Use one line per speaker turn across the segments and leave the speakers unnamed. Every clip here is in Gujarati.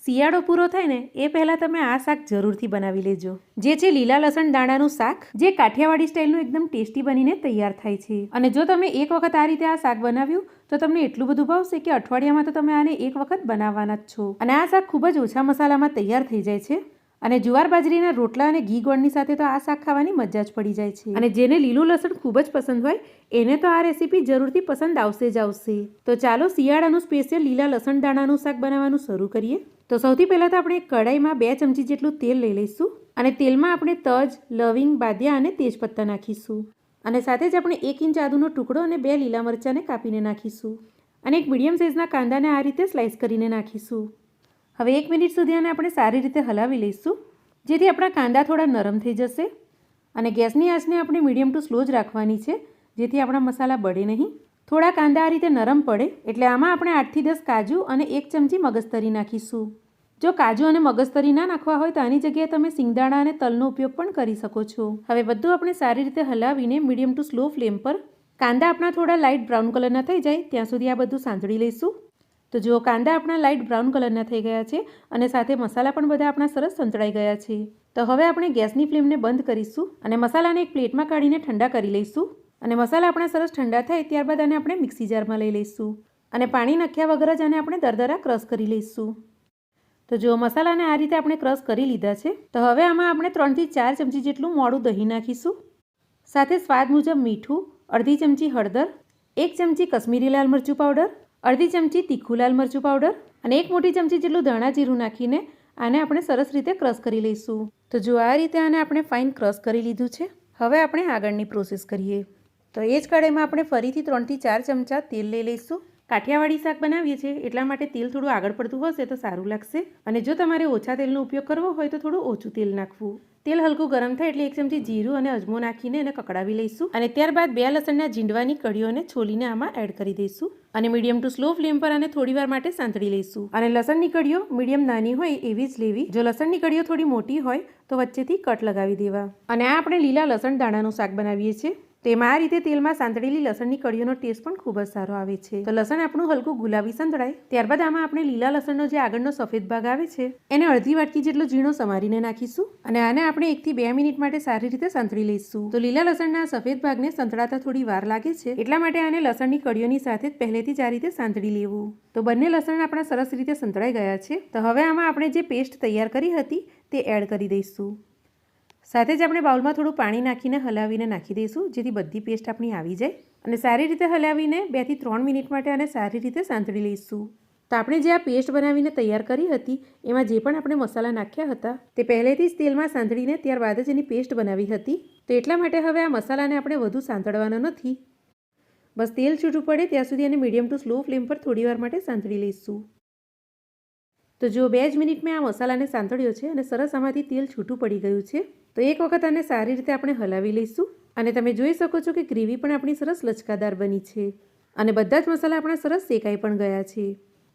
શિયાળો પૂરો થાય ને એ પહેલાં તમે આ શાક જરૂરથી બનાવી લેજો, જે છે લીલા લસણ દાણાનું શાક, જે કાઠિયાવાડી સ્ટાઇલનું એકદમ ટેસ્ટી બનીને તૈયાર થાય છે. અને જો તમે એક વખત આ રીતે આ શાક બનાવ્યું તો તમને એટલું બધું ભાવશે કે અઠવાડિયામાં તો તમે આને એક વખત બનાવવાના જ છો. અને આ શાક ખૂબ જ ઓછા મસાલામાં તૈયાર થઈ જાય છે. અને જુવાર બાજરીના રોટલા અને ઘી ગોળની સાથે તો આ શાક ખાવાની મજા જ પડી જાય છે. અને જેને લીલું લસણ ખૂબ જ પસંદ હોય એને તો આ રેસીપી જરૂરથી પસંદ આવશે જ આવશે. તો ચાલો શિયાળાનું સ્પેશિયલ લીલા લસણ દાણાનું શાક બનાવવાનું શરૂ કરીએ. તો સૌથી પહેલાં તો આપણે કઢાઈમાં 2 ચમચી જેટલું તેલ લઈ લઈશું. અને તેલમાં આપણે તજ, લવિંગ, બાદિયા અને તેજપત્તા નાખીશું. અને સાથે જ આપણે 1 ઇંચ આદુનો ટુકડો અને 2 લીલા મરચાંને કાપીને નાખીશું. અને એક મીડિયમ સાઇઝના કાંદાને આ રીતે સ્લાઇસ કરીને નાખીશું. હવે 1 મિનિટ સુધી આને આપણે સારી રીતે હલાવી લઈશું, જેથી આપણા કાંદા થોડા નરમ થઈ જશે. અને ગેસની આંચને આપણે મીડિયમ ટુ સ્લો જ રાખવાની છે, જેથી આપણા મસાલા બળે નહીં. થોડા કાંદા આ રીતે નરમ પડે એટલે આમાં આપણે 8 થી 10 કાજુ અને 1 ચમચી મગજતરી નાખીશું. જો કાજુ અને મગજતરી ના નાખવા હોય તો આની જગ્યાએ તમે સિંગદાણા અને તલનો ઉપયોગ પણ કરી શકો છો. હવે બધું આપણે સારી રીતે હલાવીને મીડિયમ ટુ સ્લો ફ્લેમ પર કાંદા આપણા થોડા લાઇટ બ્રાઉન કલરના થઈ જાય ત્યાં સુધી આ બધું સાંતળી લઈશું. તો જો કાંદા આપણા લાઇટ બ્રાઉન કલરના થઈ ગયા છે અને સાથે મસાલા પણ બધા આપણા સરસ સંતળાઈ ગયા છે. તો હવે આપણે ગેસની ફ્લેમને બંધ કરીશું અને મસાલાને એક પ્લેટમાં કાઢીને ઠંડા કરી લઈશું. અને મસાલા આપણા સરસ ઠંડા થાય ત્યારબાદ આને આપણે મિક્સી જારમાં લઈ લઈશું. અને પાણી નાખ્યા વગર જ આને આપણે દરદરા ક્રશ કરી લઈશું. તો જો મસાલાને આ રીતે આપણે ક્રશ કરી લીધા છે, તો હવે આમાં આપણે 3 થી 4 ચમચી જેટલું મોડું દહીં નાખીશું. સાથે સ્વાદ મુજબ મીઠું, અડધી ચમચી હળદર, 1 ચમચી કશ્મીરી લાલ મરચું પાવડર, અડધી ચમચી તીખું લાલ મરચું પાવડર અને 1 મોટી ચમચી જેટલું ધાણા જીરું નાખીને આને આપણે સરસ રીતે ક્રશ કરી લઈશું. તો જો આ રીતે આને આપણે ફાઇન ક્રશ કરી લીધું છે. હવે આપણે આગળની પ્રોસેસ કરીએ. તો એ જ કઢાઈમાં આપણે ફરીથી 3 થી 4 ચમચા તેલ લઈ લઈશું. કાઠિયાવાડી શાક બનાવીએ છીએ એટલા માટે તેલ થોડું આગળ પડતું હશે તો સારું લાગશે. અને જો તમારે ઓછા તેલનો ઉપયોગ કરવો હોય તો થોડું ઓછું તેલ નાખવું. તેલ હલકું ગરમ થાય એટલે 1 ચમચી જીરું અને અજમો નાખીને એને કકડાવી લઈશું. અને ત્યારબાદ 2 લસણના ઝીંડવાની કળીઓને છોલીને આમાં એડ કરી દઈશું. અને મીડિયમ ટુ સ્લો ફ્લેમ પર આને થોડીવાર માટે સાંતળી લઈશું. અને લસણની કળીઓ મીડિયમ નાની હોય એવી જ લેવી. જો લસણની કળીઓ થોડી મોટી હોય તો વચ્ચેથી કટ લગાવી દેવા. અને આ આપણે લીલા લસણ દાણાનું શાક બનાવીએ છીએ. તેમાં આ રીતે તેલમાં સાંતળેલી લસણની કળીઓનો ટેસ્ટ પણ ખૂબ જ સારો આવે છે. તો લસણ આપણું હલકું ગુલાબી સંતળાય ત્યારબાદ આમાં આપણે લીલા લસણનો જે આગળનો સફેદ ભાગ આવે છે એને અડધી વાટકી જેટલો ઝીણો સમારીને નાખીશું. અને આને આપણે 1 થી 2 મિનિટ માટે સારી રીતે સાંતળી લઈશું. તો લીલા લસણના સફેદ ભાગને સંતળાતા થોડી વાર લાગે છે, એટલા માટે આને લસણની કળીઓની સાથે જ પહેલેથી જ આ રીતે સાંતળી લેવું. તો બંને લસણ આપણા સરસ રીતે સંતળાઈ ગયા છે. તો હવે આમાં આપણે જે પેસ્ટ તૈયાર કરી હતી તે એડ કરી દઈશું. સાથે જ આપણે બાઉલમાં થોડું પાણી નાખીને હલાવીને નાખી દઈશું, જેથી બધી પેસ્ટ આપણી આવી જાય. અને સારી રીતે હલાવીને 2 થી 3 મિનિટ માટે આને સારી રીતે સાંતળી લઈશું. તો આપણે જે આ પેસ્ટ બનાવીને તૈયાર કરી હતી એમાં જે પણ આપણે મસાલા નાખ્યા હતા તે પહેલેથી જ તેલમાં સાંતળીને ત્યારબાદ જ એની પેસ્ટ બનાવી હતી. તો એટલા માટે હવે આ મસાલાને આપણે વધુ સાંતળવાનો નથી. બસ તેલ છૂટું પડે ત્યાં સુધી આને મીડિયમ ટુ સ્લો ફ્લેમ પર થોડીવાર માટે સાંતળી લઈશું. તો જો 2 જ મિનિટ મેં આ મસાલાને સાંતળ્યો છે અને સરસ આમાંથી તેલ છૂટું પડી ગયું છે. તો એક વખત આને સારી રીતે આપણે હલાવી લઈશું. અને તમે જોઈ શકો છો કે ગ્રેવી પણ આપણી સરસ લચકાદાર બની છે અને બધા જ મસાલા આપણા સરસ શેકાઈ પણ ગયા છે.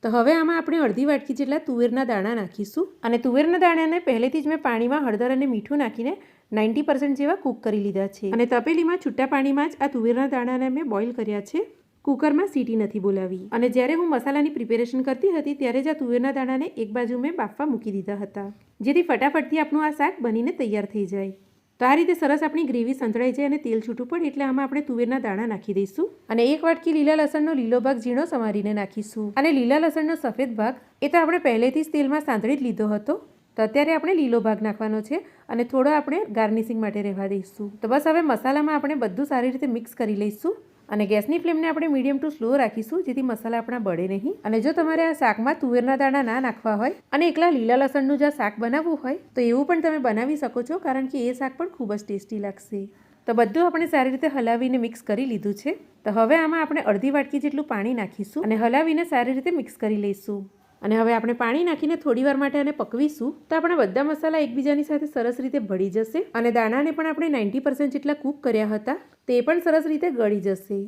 તો હવે આમાં આપણે અડધી વાટકી જેટલા તુવેરના દાણા નાખીશું. અને તુવેરના દાણાને પહેલેથી જ મેં પાણીમાં હળદર અને મીઠું નાખીને 90% જેવા કૂક કરી લીધા છે. અને તપેલીમાં છૂટા પાણીમાં જ આ તુવેરના દાણાને મેં બોઇલ કર્યા છે. કુકરમાં સીટી નથી બોલાવી. અને જ્યારે હું મસાલાની પ્રિપેરેશન કરતી હતી ત્યારે જ આ તુવેરના દાણાને એક બાજુ મેં બાફવા મૂકી દીધા હતા, જેથી ફટાફટથી આપણું આ શાક બનીને તૈયાર થઈ જાય. તો આ રીતે સરસ આપણી ગ્રેવી સંતળાઈ જાય અને તેલ છૂટું પડે એટલે આમાં આપણે તુવેરના દાણા નાખી દઈશું. અને 1 વાટકી લીલા લસણનો લીલો ભાગ ઝીણો સમારીને નાખીશું. અને લીલા લસણનો સફેદ ભાગ એ તો આપણે પહેલેથી જ તેલમાં સાંતળી જ લીધો હતો. તો અત્યારે આપણે લીલો ભાગ નાખવાનો છે અને થોડો આપણે ગાર્નિશિંગ માટે રહેવા દઈશું. તો બસ હવે મસાલામાં આપણે બધું સારી રીતે મિક્સ કરી લઈશું. અને ગેસની ફ્લેમને આપણે મીડિયમ ટુ સ્લો રાખીશું, જેથી મસાલા આપણા બળે નહીં. અને જો તમારે આ શાકમાં તુવેરના દાણા ના નાખવા હોય અને એકલા લીલા લસણનું જો શાક બનાવવું હોય તો એવું પણ તમે બનાવી શકો છો, કારણ કે એ શાક પણ ખૂબ જ ટેસ્ટી લાગશે. તો બધું આપણે સારી રીતે હલાવીને મિક્સ કરી લીધું છે. તો હવે આમાં આપણે અડધી વાટકી જેટલું પાણી નાખીશું અને હલાવીને સારી રીતે મિક્સ કરી લઈશું. અને હવે આપણે પાણી નાખીને થોડીવાર માટે આને પકવીશું. તો આપણા બધા મસાલા એકબીજાની સાથે સરસ રીતે ભળી જશે અને દાણાને પણ આપણે 90% જેટલા કૂક કર્યા હતા તે પણ સરસ રીતે ગળી જશે.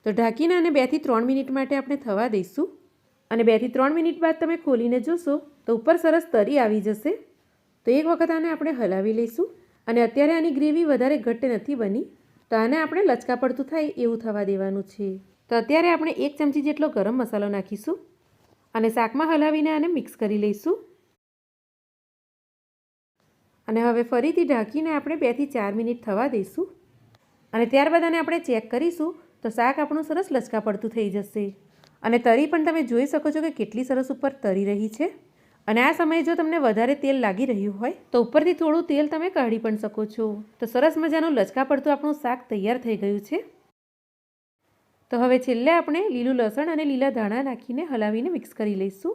તો ઢાંકીને આને 2 થી 3 મિનિટ માટે આપણે થવા દઈશું. અને 2 થી 3 મિનિટ બાદ તમે ખોલીને જોશો તો ઉપર સરસ તરી આવી જશે. તો એક વખત આને આપણે હલાવી લઈશું. અને અત્યારે આની ગ્રેવી વધારે ઘટ્ટ નથી બની, તો આને આપણે લચકા પડતું થાય એવું થવા દેવાનું છે. તો અત્યારે આપણે 1 ચમચી જેટલો ગરમ મસાલો નાખીશું અને શાકમાં હલાવીને આને મિક્સ કરી લઈશું. અને હવે ફરીથી ઢાંકીને આપણે 2 થી 4 મિનિટ થવા દઈશું અને ત્યારબાદ આને આપણે ચેક કરીશું તો શાક આપણું સરસ લચકા પડતું થઈ જશે અને તરી પણ તમે જોઈ શકો છો કે કેટલી સરસ ઉપર તરી રહી છે અને આ સમયે જો તમને વધારે તેલ લાગી રહ્યું હોય તો ઉપરથી થોડું તેલ તમે કાઢી પણ શકો છો. તો સરસ મજાનું લચકા પડતું આપણું શાક તૈયાર થઈ ગયું છે. તો હવે છેલ્લે આપણે લીલું લસણ અને લીલા ધાણા નાખીને હલાવીને મિક્સ કરી લઈશું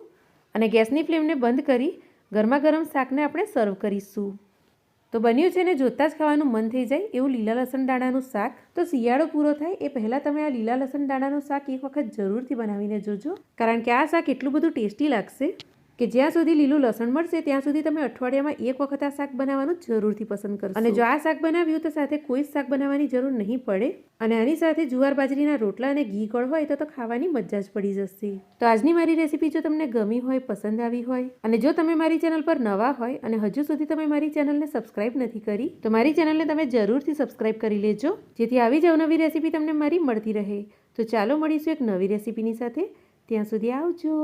અને ગેસની ફ્લેમને બંધ કરી ગરમા ગરમ શાકને આપણે સર્વ કરીશું. તો બન્યું છે ને જોતાં જ ખાવાનું મન થઈ જાય એવું લીલા લસણ દાણાનું શાક. તો શિયાળો પૂરો થાય એ પહેલાં તમે આ લીલા લસણ દાણાનું શાક એક વખત જરૂરથી બનાવીને જોજો, કારણ કે આ શાક એટલું બધું ટેસ્ટી લાગશે કે જ્યાં સુધી લીલું લસણ મળશે ત્યાં સુધી તમે અઠવાડિયામાં એક વખત આ શાક બનાવવાનું જરૂરથી પસંદ કરશો. અને જો આ શાક બનાવ્યું તો સાથે કોઈ શાક બનાવવાની જરૂર નહીં પડે અને આની સાથે જુવાર બાજરીના રોટલા અને ઘી ગોળ હોય તો ખાવાની મજા જ પડી જશે. તો આજની મારી રેસીપી જો તમને ગમી હોય, પસંદ આવી હોય અને જો તમે મારી ચેનલ પર નવા હોય અને હજુ સુધી તમે મારી ચેનલને સબસ્ક્રાઇબ નથી કરી તો મારી ચેનલને તમે જરૂરથી સબસ્ક્રાઇબ કરી લેજો, જેથી આવી જ અવનવી રેસીપી તમને મારી મળતી રહે. તો ચાલો મળીશું એક નવી રેસીપીની સાથે. ત્યાં સુધી આવજો.